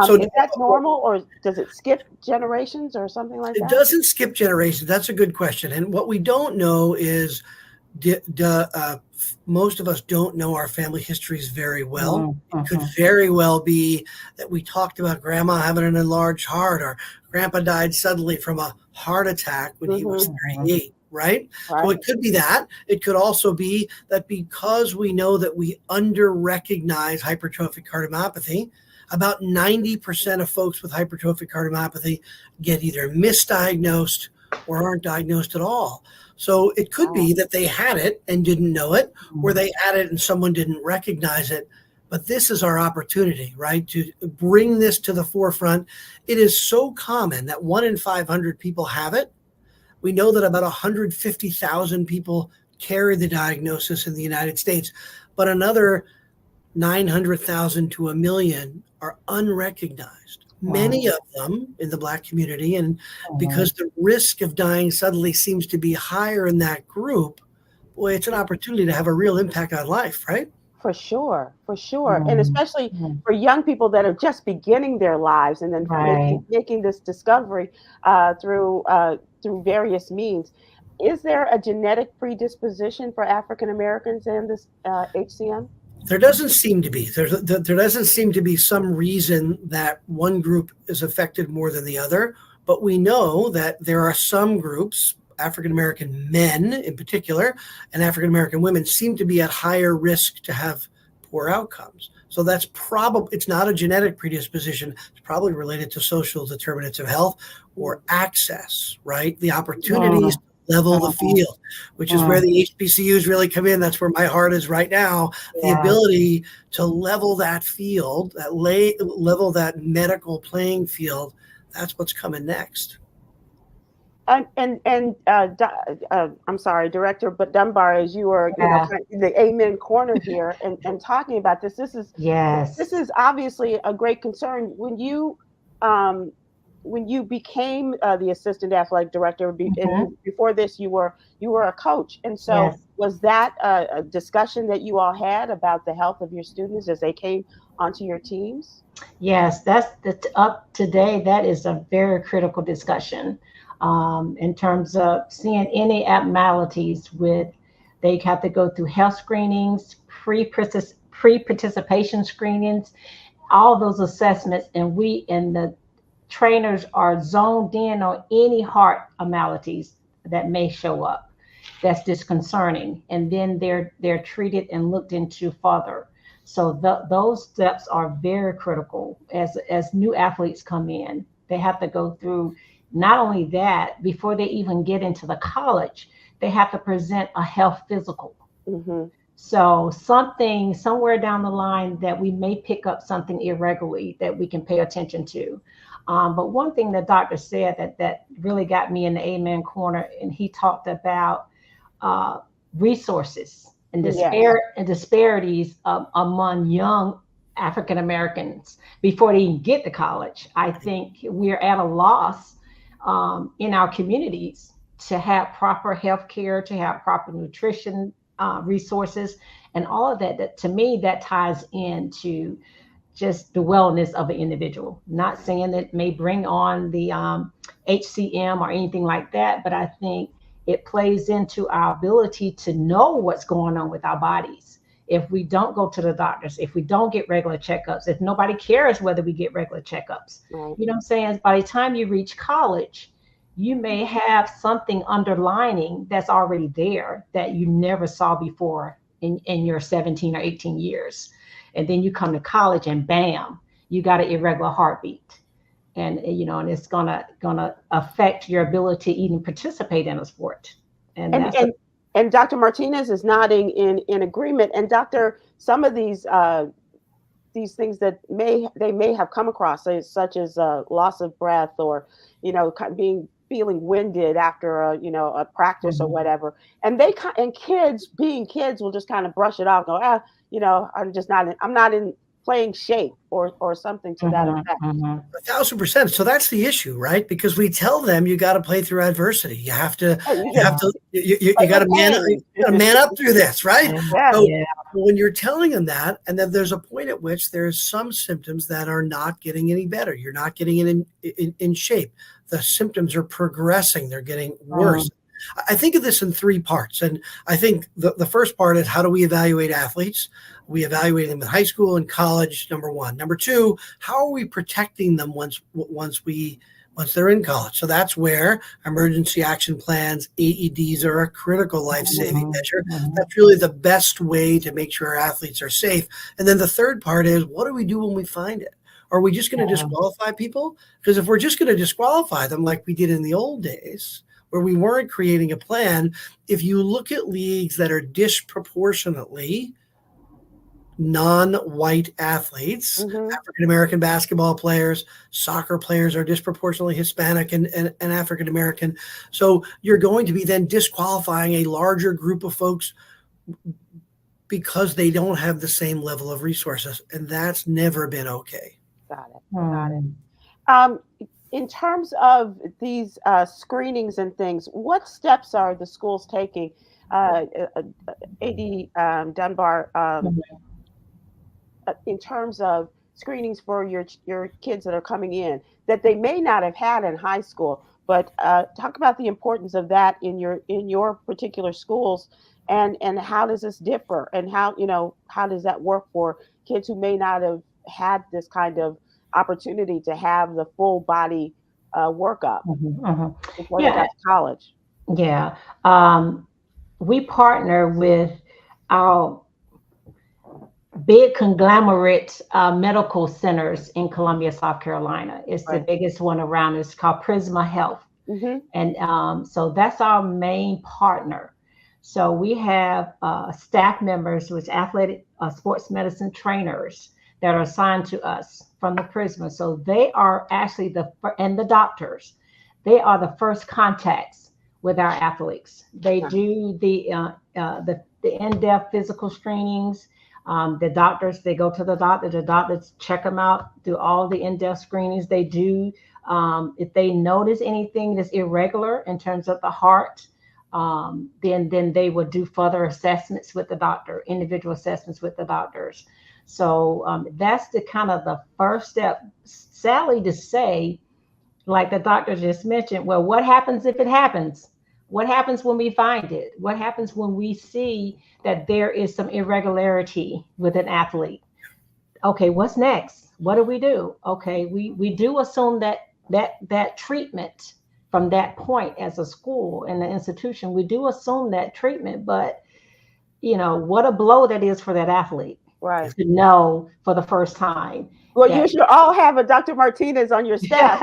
So is that normal, or does it skip generations or something like that? It doesn't skip generations. That's a good question. And what we don't know is most of us don't know our family histories very well. It could very well be that we talked about grandma having an enlarged heart, or grandpa died suddenly from a heart attack when he was 38, right? So it could be that. It could also be that because we know that we under-recognize hypertrophic cardiomyopathy, about 90% of folks with hypertrophic cardiomyopathy get either misdiagnosed or aren't diagnosed at all. So it could be that they had it and didn't know it, or they had it and someone didn't recognize it. But this is our opportunity, right, to bring this to the forefront. It is so common that 1 in 500 people have it. We know that about 150,000 people carry the diagnosis in the United States, but another 900,000 to 1 million are unrecognized. Many of them in the Black community. And because the risk of dying suddenly seems to be higher in that group, boy, it's an opportunity to have a real impact on life, right? For sure. And especially for young people that are just beginning their lives and then making this discovery through various means. Is there a genetic predisposition for African Americans in this HCM? There doesn't seem to be. There doesn't seem to be some reason that one group is affected more than the other. But we know that there are some groups, African American men in particular, and African American women seem to be at higher risk to have poor outcomes. So that's probably, it's not a genetic predisposition. It's probably related to social determinants of health or access, right? The opportunities to level the field, which is where the HBCUs really come in. That's where my heart is right now. The ability to level that field, level that medical playing field. That's what's coming next. I'm sorry, Director, but Dunbar, as you are, the amen corner here and talking about this, this is obviously a great concern. When you became the assistant athletic director, and before this, you were a coach, and so was that a discussion that you all had about the health of your students as they came onto your teams? Yes, that's up today. That is a very critical discussion. In terms of seeing any abnormalities they have to go through health screenings, pre-participation screenings, all those assessments, and the trainers are zoned in on any heart abnormalities that may show up. That's disconcerting, and then they're treated and looked into further. So those steps are very critical as new athletes come in. They have to go through. Not only that, before they even get into the college, they have to present a health physical. So something somewhere down the line that we may pick up something irregularly that we can pay attention to. But one thing the doctor said that really got me in the amen corner, and he talked about resources and disparities among young African Americans before they even get to college. I think we're at a loss in our communities to have proper health care, to have proper nutrition resources, and all of that. To me, that ties into just the wellness of an individual. Not saying that may bring on the HCM or anything like that, but I think it plays into our ability to know what's going on with our bodies. If we don't go to the doctors, if we don't get regular checkups, if nobody cares whether we get regular checkups, you know what I'm saying? By the time you reach college, you may have something underlining that's already there that you never saw before in your 17 or 18 years. And then you come to college and bam, you got an irregular heartbeat. and and it's gonna affect your ability to even participate in a sport. And Dr. Martinez is nodding in agreement. And Doctor, some of these things that they may have come across, such as loss of breath, or feeling winded after a practice or whatever, and kids being kids will just kind of brush it off, go, I'm not in playing shape or something to that effect. 1,000%. So that's the issue, right? Because we tell them you got to play through adversity. You got to man up through this, right? So when you're telling them that, and then there's a point at which there's some symptoms that are not getting any better. You're not getting it in shape. The symptoms are progressing. They're getting worse. I think of this in three parts. And I think the first part is, how do we evaluate athletes? We evaluate them in high school and college, number one. Number two, how are we protecting them once they're in college? So that's where emergency action plans, AEDs, are a critical life-saving measure. That's really the best way to make sure our athletes are safe. And then the third part is, what do we do when we find it? Are we just going to disqualify people? Because if we're just going to disqualify them like we did in the old days, where we weren't creating a plan, if you look at leagues that are disproportionately non-white athletes, African-American basketball players, soccer players are disproportionately Hispanic and African-American. So you're going to be then disqualifying a larger group of folks because they don't have the same level of resources. And that's never been okay. Got it. In terms of these screenings and things, what steps are the schools taking? AD Dunbar, in terms of screenings for your kids that are coming in that they may not have had in high school, but talk about the importance of that in your particular schools, and how does this differ, and how does that work for kids who may not have had this kind of opportunity to have the full body workup before they got to college? Yeah. We partner with our big conglomerate medical centers in Columbia, South Carolina. It's the biggest one around. It's called Prisma Health. And so that's our main partner. So we have staff members with athletic sports medicine trainers that are assigned to us from the Prisma. So they are actually and the doctors, they are the first contacts with our athletes. They do the in-depth physical screenings. The doctors, they go to the doctors check them out, do all the in-depth screenings. They do, if they notice anything that's irregular in terms of the heart, then they would do further assessments with the doctor, individual assessments with the doctors. So that's the kind of the first step. Sadly to say, like the doctor just mentioned, well, what happens if it happens? What happens when we find it? What happens when we see that there is some irregularity with an athlete? Okay, what's next? What do we do? Okay, we do assume that treatment from that point as a school and the institution, we do assume that treatment, but what a blow that is for that athlete. Right. To know for the first time. Well, you should all have a Dr. Martinez on your staff.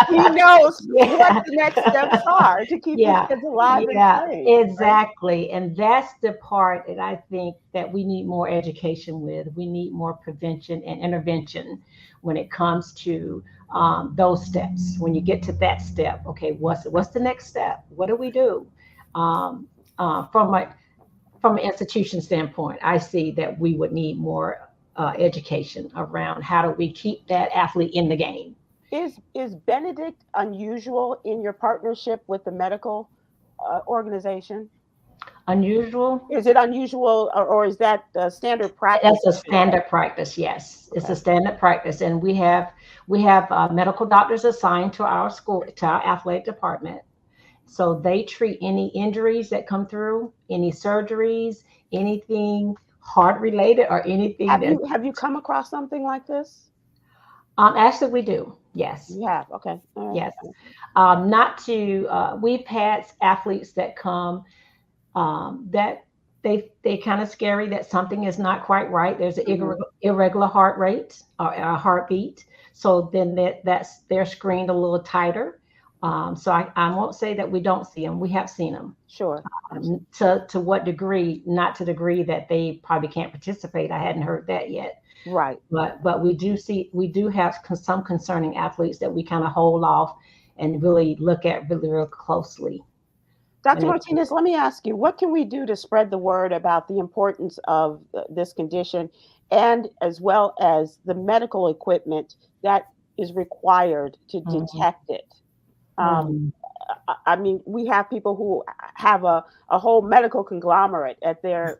He knows what the next steps are to keep these kids alive and playing. Exactly. Right? And that's the part that I think that we need more education with. We need more prevention and intervention when it comes to those steps. When you get to that step, okay, what's the next step? What do we do? From an institution standpoint, I see that we would need more education around how do we keep that athlete in the game. Is Benedict unusual in your partnership with the medical organization? Unusual? Is it unusual, or is that standard practice? That's a standard practice. Yes, it's a standard practice, and we have medical doctors assigned to our school, to our athletic department. So they treat any injuries that come through, any surgeries, anything heart related, or anything. Have you come across something like this? Actually, we do. Yes. You have. Okay. All right. Yes. We've had athletes that come that they kind of scary that something is not quite right. There's an irregular heart rate or a heartbeat. So then they're screened a little tighter. So I won't say that we don't see them. We have seen them. Sure. To what degree? Not to the degree that they probably can't participate. I hadn't heard that yet. Right. But we do have some concerning athletes that we kind of hold off and really look at really real closely. Dr. Martinez, let me ask you, what can we do to spread the word about the importance of this condition, and as well as the medical equipment that is required to detect it? I mean, we have people who have a whole medical conglomerate at their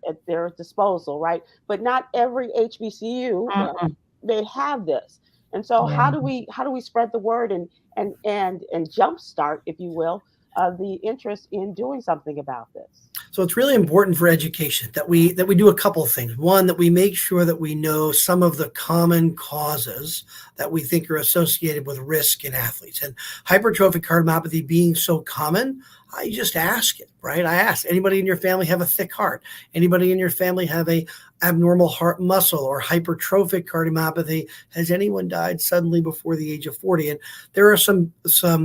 disposal, right? But not every HBCU they have this. And so how do we spread the word and jumpstart, if you will, the interest in doing something about this? So it's really important for education that we do a couple of things. One, that we make sure that we know some of the common causes that we think are associated with risk in athletes. And hypertrophic cardiomyopathy being so common, I just ask it, right? I ask, anybody in your family have a thick heart? Anybody in your family have a abnormal heart muscle or hypertrophic cardiomyopathy? Has anyone died suddenly before the age of 40? And there are some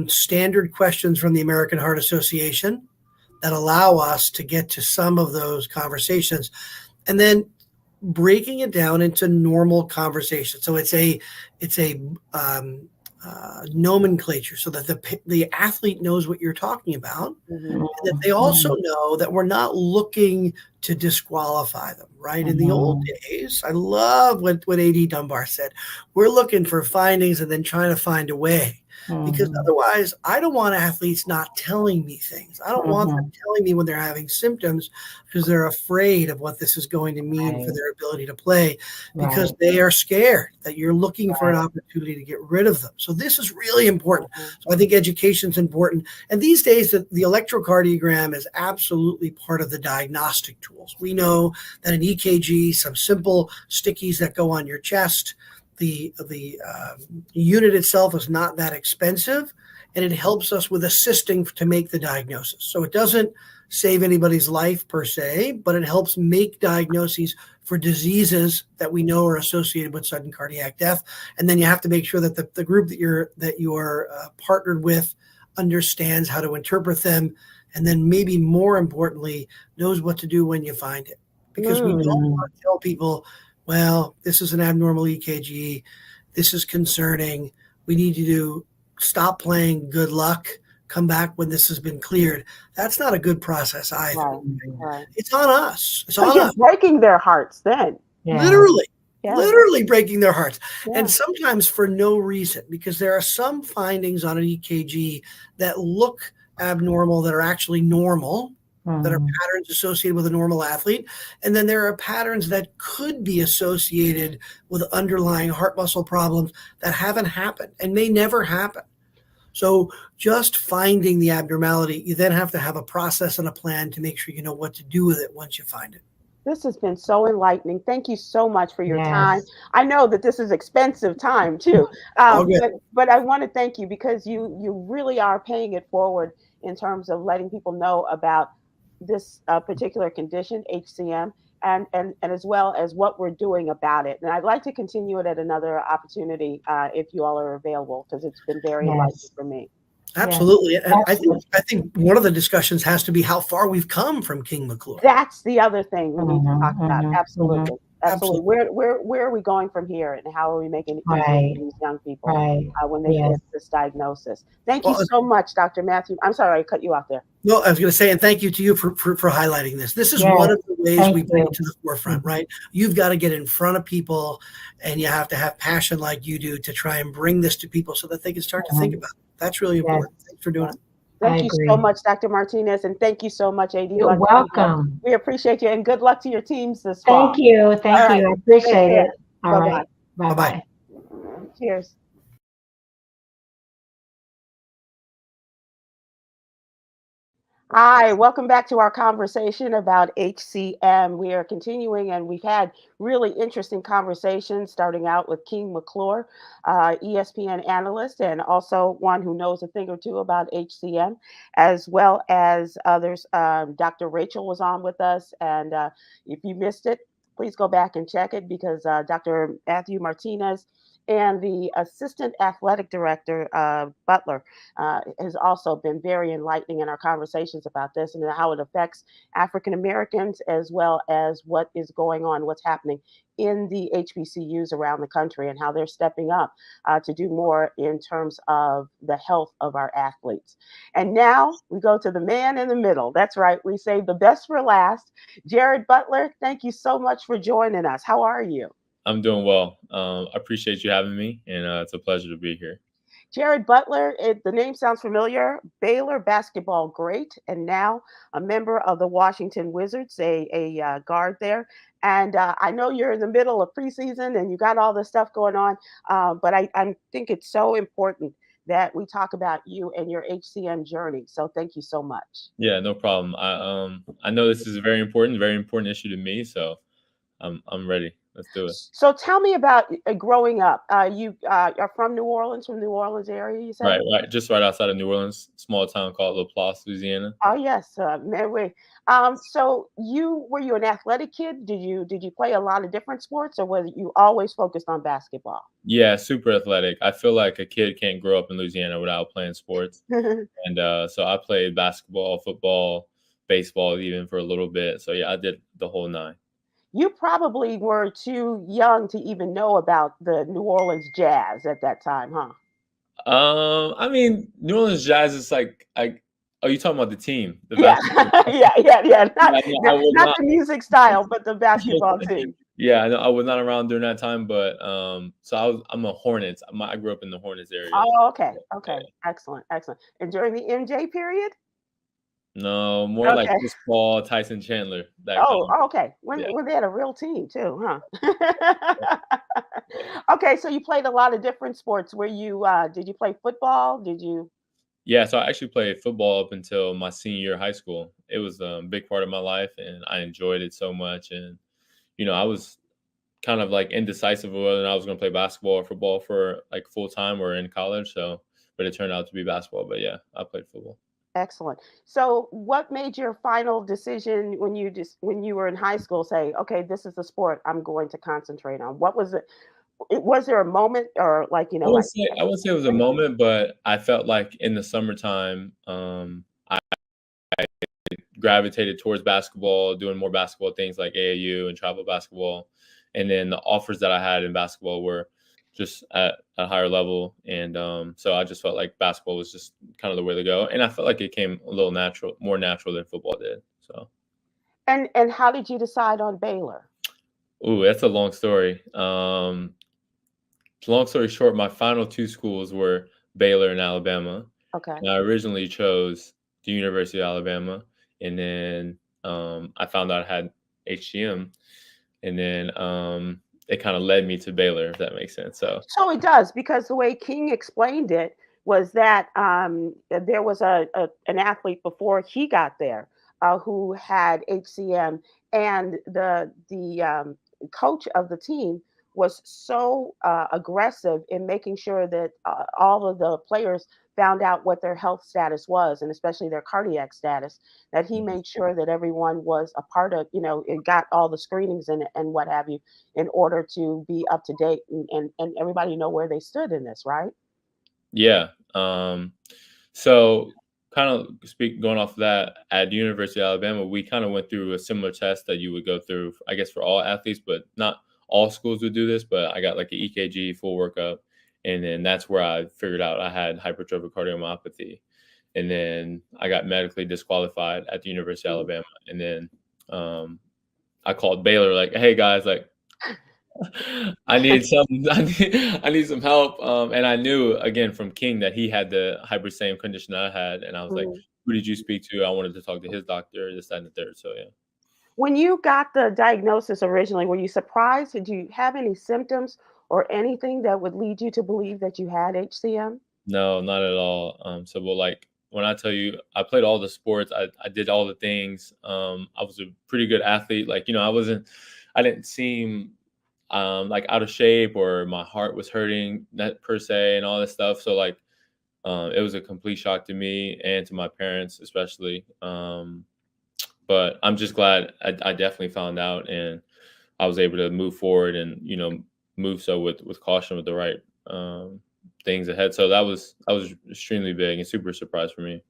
standard questions from the American Heart Association that allow us to get to some of those conversations, and then breaking it down into normal conversation. So it's a nomenclature, so that the athlete knows what you're talking about, and that they also know that we're not looking to disqualify them, right? In the old days, I love what A.D. Dunbar said. We're looking for findings and then trying to find a way. Because otherwise, I don't want athletes not telling me things. I don't want them telling me when they're having symptoms, because they're afraid of what this is going to mean for their ability to play, because they are scared that you're looking for an opportunity to get rid of them. So this is really important. So I think education is important. And these days, the electrocardiogram is absolutely part of the diagnostic tools. We know that an EKG, some simple stickies that go on your chest, the unit itself is not that expensive, and it helps us with assisting to make the diagnosis. So it doesn't save anybody's life per se, but it helps make diagnoses for diseases that we know are associated with sudden cardiac death. And then you have to make sure that the group that you are partnered with understands how to interpret them, and then maybe more importantly, knows what to do when you find it. Because we don't want to tell people, well, this is an abnormal EKG. This is concerning. We need you to stop playing. Good luck. Come back when this has been cleared. That's not a good process either. Right. It's on us. It's on us. Breaking their hearts then. Literally. Literally breaking their hearts. And sometimes for no reason, because there are some findings on an EKG that look abnormal that are actually normal. That are patterns associated with a normal athlete. And then there are patterns that could be associated with underlying heart muscle problems that haven't happened and may never happen. So just finding the abnormality, you then have to have a process and a plan to make sure you know what to do with it once you find it. This has been so enlightening. Thank you so much for your time. I know that this is expensive time too, but I want to thank you, because you really are paying it forward in terms of letting people know about this particular condition, HCM, and as well as what we're doing about it. And I'd like to continue it at another opportunity if you all are available, because it's been very enlightening for me. Absolutely. And I think one of the discussions has to be how far we've come from King McClure. That's the other thing we need to talk about. Absolutely. Where are we going from here, and how are we making it easier for these young people when they get this diagnosis? Thank you so much, Dr. Matthew. I'm sorry I cut you off there. No, I was going to say, and thank you to you for highlighting this. This is one of the ways we bring it to the forefront, right? You've got to get in front of people, and you have to have passion like you do to try and bring this to people so that they can start to think about it. That's really important. Thanks for doing it. Thank you so much, Dr. Martinez, and thank you so much, AD. You're welcome. We appreciate you, and good luck to your teams this fall. Thank you. Thank you. I appreciate it. All right. Bye-bye. Cheers. Hi, welcome back to our conversation about HCM. We are continuing, and we've had really interesting conversations, starting out with King McClure, ESPN analyst, and also one who knows a thing or two about HCM, as well as others. Dr. Rachel was on with us, and if you missed it, please go back and check it, because Dr. Matthew Martinez and the assistant athletic director, Butler, has also been very enlightening in our conversations about this and how it affects African Americans, as well as what is going on, what's happening in the HBCUs around the country, and how they're stepping up to do more in terms of the health of our athletes. And now we go to the man in the middle. That's right. We save the best for last. Jared Butler, thank you so much for joining us. How are you? I'm doing well. I appreciate you having me, and it's a pleasure to be here. Jared Butler, the name sounds familiar. Baylor basketball great, and now a member of the Washington Wizards, a guard there. And I know you're in the middle of preseason and you got all this stuff going on, but I think it's so important that we talk about you and your HCM journey. So thank you so much. Yeah, no problem. I know this is a very important issue to me, so I'm ready. Let's do it. So tell me about growing up. You are from New Orleans, from New Orleans area, you said? Right, just right outside of New Orleans, small town called Laplace, Louisiana. Oh yes, Medway. So were you an athletic kid? Did you play a lot of different sports, or was you always focused on basketball? Yeah, super athletic. I feel like a kid can't grow up in Louisiana without playing sports, and so I played basketball, football, baseball, even for a little bit. So yeah, I did the whole nine. You probably were too young to even know about the New Orleans Jazz at that time, huh? I mean, New Orleans Jazz is like, oh, you talking about the team? The Yeah, yeah. Not the music style, but the basketball team. Yeah, I was not around during that time, but so I'm a Hornets. I grew up in the Hornets area. Oh, okay, excellent. And during the MJ period? No, more like Chris Paul, Tyson Chandler. Okay. When they had a real team too, huh? Okay, so you played a lot of different sports. Did you play football? Did you? Yeah, so I actually played football up until my senior year of high school. It was a big part of my life, and I enjoyed it so much. And I was kind of like indecisive of whether I was going to play basketball or football for like full time or in college. But it turned out to be basketball. But yeah, I played football. Excellent. So what made your final decision when you were in high school say, okay, this is the sport I'm going to concentrate on? What was it? Was there a moment, or I wouldn't say it was a moment, but I felt like in the summertime, I gravitated towards basketball, doing more basketball things like AAU and travel basketball. And then the offers that I had in basketball were just at a higher level. And so I just felt like basketball was just kind of the way to go. And I felt like it came a little more natural than football did. So. And how did you decide on Baylor? Ooh, that's a long story. Long story short, my final two schools were Baylor and Alabama. Okay. And I originally chose the University of Alabama. And then I found out I had HCM. And then it kind of led me to Baylor, if that makes sense. So it does, because the way King explained it was that there was an athlete before he got there who had HCM, and the coach of the team was so aggressive in making sure that all of the players found out what their health status was, and especially their cardiac status, that he made sure that everyone was a part of, it got all the screenings and what have you, in order to be up to date and everybody know where they stood in this, right? Yeah. So kind of going off of that, at the University of Alabama, we kind of went through a similar test that you would go through, I guess, for all athletes, but not all schools would do this, but I got like an EKG full workup. And then that's where I figured out I had hypertrophic cardiomyopathy. And then I got medically disqualified at the University of Alabama. And then I called Baylor, like, hey guys, like, I need some help. And I knew again from King that he had the same condition I had. And I was like, who did you speak to? I wanted to talk to his doctor, this, that, and the third. So yeah. When you got the diagnosis originally, were you surprised? Did you have any symptoms or anything that would lead you to believe that you had HCM? No, not at all. So, well, like when I tell you, I played all the sports, I did all the things. I was a pretty good athlete. Like, you know, I didn't seem like out of shape, or my heart was hurting, that per se, and all this stuff. So like, it was a complete shock to me and to my parents, especially. But I'm just glad I definitely found out, and I was able to move forward and, you know, move so with caution, with the right things ahead. So that was extremely big and super surprise for me.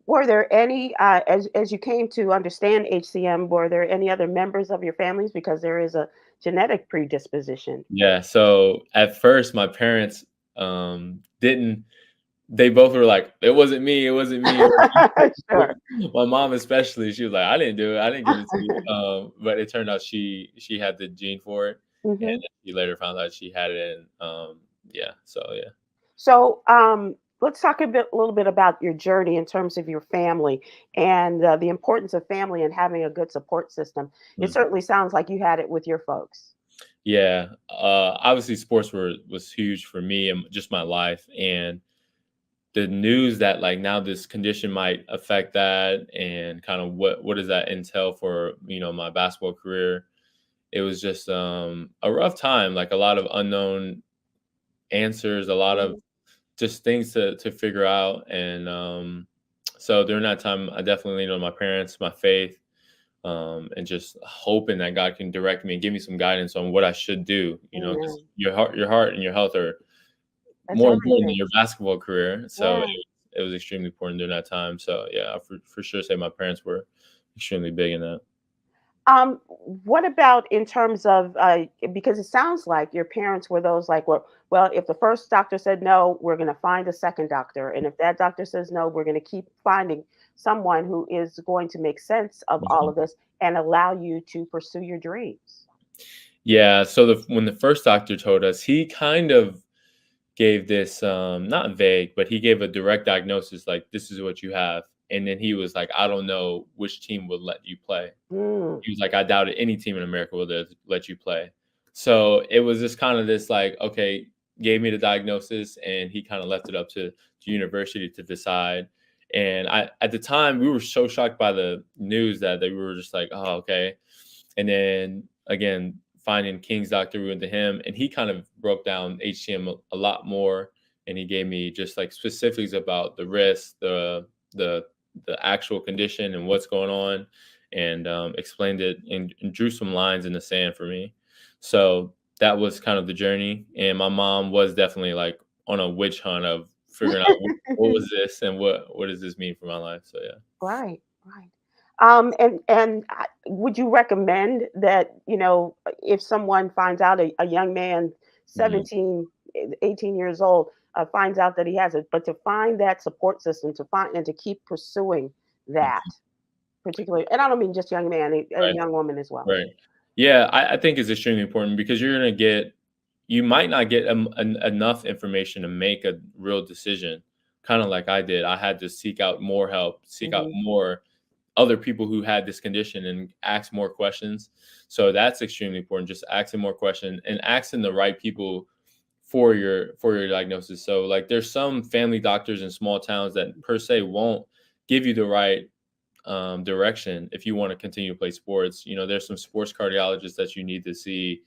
Were there any, as you came to understand HCM, were there any other members of your families, because there is a genetic predisposition? Yeah. So at first, my parents didn't. They both were like, "It wasn't me. It wasn't me." Sure. My mom especially, she was like, "I didn't do it. I didn't give it to you." But it turned out she had the gene for it, and Hmm. then she later found out she had it. And yeah. So yeah. So let's talk a little bit about your journey in terms of your family and the importance of family and having a good support system. It Mm. certainly sounds like you had it with your folks. Yeah. Obviously, sports was huge for me and just my life, and the news that like now this condition might affect that, and kind of what does that entail for, you know, my basketball career. It was just a rough time, like a lot of unknown answers, a lot of Mhm. just things to figure out. And so during that time, I definitely leaned on my parents, my faith, and just hoping that God can direct me and give me some guidance on what I should do, you know, because Amen. your heart and your health are That's more important than everything. your basketball career. So Yeah. it was extremely important during that time. So yeah, I for sure say my parents were extremely big in that. What about in terms of, because it sounds like your parents were those like, well, if the first doctor said no, we're going to find a second doctor. And if that doctor says no, we're going to keep finding someone who is going to make sense of all Mhm. of this and allow you to pursue your dreams. Yeah. So when the first doctor told us, he kind of gave this not vague, but he gave a direct diagnosis, like this is what you have. And then he was like, I don't know which team would let you play. Mm. He was like, I doubt it, any team in America will let you play. So it was just kind of this like, okay, gave me the diagnosis, and he kind of left it up to university to decide. And at the time, we were so shocked by the news that we were just like, oh, okay. And then again, finding King's doctor, we went to him, and he kind of broke down HCM a lot more, and he gave me just like specifics about the risk, the actual condition, and what's going on, and explained it and drew some lines in the sand for me. So that was kind of the journey. And my mom was definitely like on a witch hunt of figuring out what was this and what does this mean for my life. So yeah. Right, right. Would you recommend that, if someone finds out, a young man, Mhm. 17, 18 years old, finds out that he has it, but to find that support system, to find and to keep pursuing that particularly, and I don't mean just young man, a Right. young woman as well. Right. Yeah, I think it's extremely important, because you might not get enough information to make a real decision. Kind of like I did. I had to seek out more help, seek out Hmm. more other people who had this condition, and ask more questions. So that's extremely important. Just asking more questions and asking the right people for your diagnosis. So like there's some family doctors in small towns that per se won't give you the right direction if you want to continue to play sports. You know, there's some sports cardiologists that you need to see.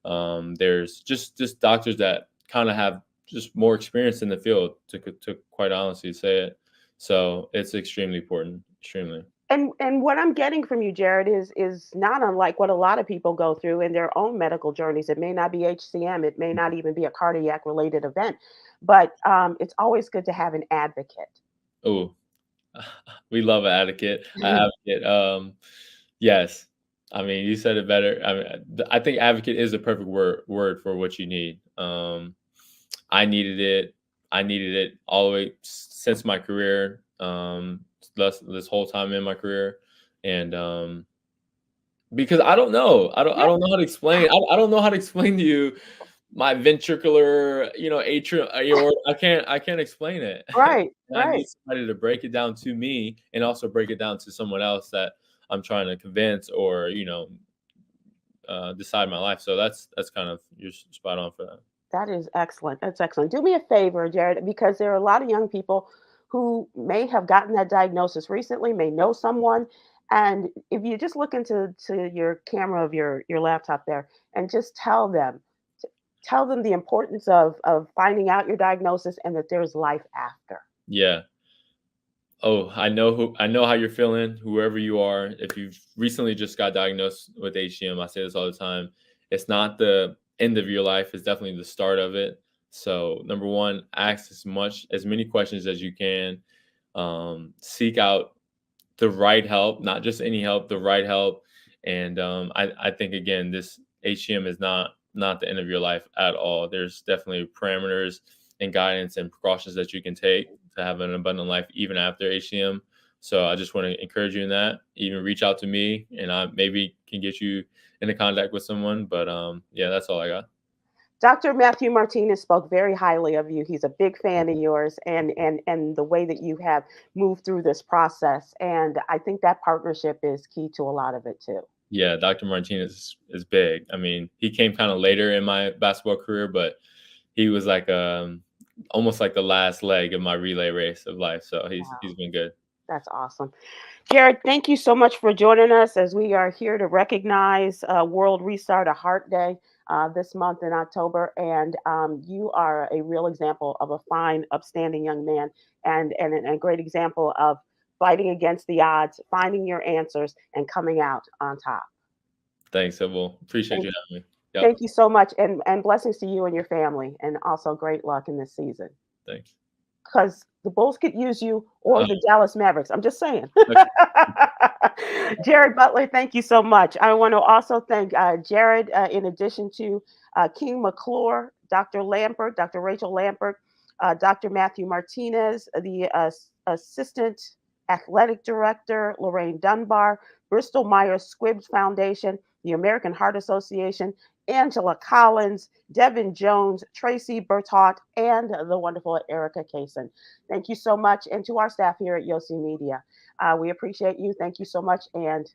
There's just doctors that kind of have just more experience in the field, to quite honestly say it. So it's extremely important, extremely. And what I'm getting from you, Jared, is not unlike what a lot of people go through in their own medical journeys. It may not be HCM, it may not even be a cardiac related event, but it's always good to have an advocate. Oh, we love an advocate. An advocate. Yes. I mean, you said it better. I mean, I think advocate is the perfect word for what you need. I needed it. I needed it all the way since my career. This whole time in my career, and because I don't know how to explain. I don't know how to explain to you my ventricular, you know, atrium, aorta. I can't explain it. Right, And I need right. somebody to break it down to me, and also break it down to someone else that I'm trying to convince, or, you know, decide my life. So that's kind of, you're spot on for that. That is excellent. That's excellent. Do me a favor, Jared, because there are a lot of young people who may have gotten that diagnosis recently, may know someone. And if you just look into your camera of your laptop there and just tell them the importance of finding out your diagnosis and that there's life after. Yeah. Oh, I know how you're feeling, whoever you are. If you've recently just got diagnosed with HCM, I say this all the time. It's not the end of your life. It's definitely the start of it. So number one, ask as many questions as you can. Seek out the right help, not just any help, the right help. And I think, again, this HCM is not the end of your life at all. There's definitely parameters and guidance and precautions that you can take to have an abundant life even after HCM. So I just want to encourage you in that. Even reach out to me, and I maybe can get you into contact with someone. But yeah, that's all I got. Dr. Matthew Martinez spoke very highly of you. He's a big fan of yours and the way that you have moved through this process. And I think that partnership is key to a lot of it too. Yeah, Dr. Martinez is big. I mean, he came kind of later in my basketball career, but he was like almost like the last leg of my relay race of life. So he's been good. That's awesome. Jared, thank you so much for joining us as we are here to recognize World Restart a Heart Day this month in October. And you are a real example of a fine, upstanding young man and a great example of fighting against the odds, finding your answers, and coming out on top. Thanks, Sybil. Appreciate you having me. Yep. Thank you so much. And blessings to you and your family. And also great luck in this season. Thanks. Because the Bulls could use you or the Dallas Mavericks. I'm just saying. Jared Butler, thank you so much. I want to also thank Jared, in addition to King McClure, Dr. Lampert, Dr. Rachel Lampert, Dr. Matthew Martinez, the Assistant Athletic Director, Loriane Dunbar, Bristol Myers Squibb Foundation, the American Heart Association, Angela Collins, Devin Jones, Tracy Bertot, and the wonderful Erica Kaysen. Thank you so much. And to our staff here at Yossi Media, we appreciate you. Thank you so much. And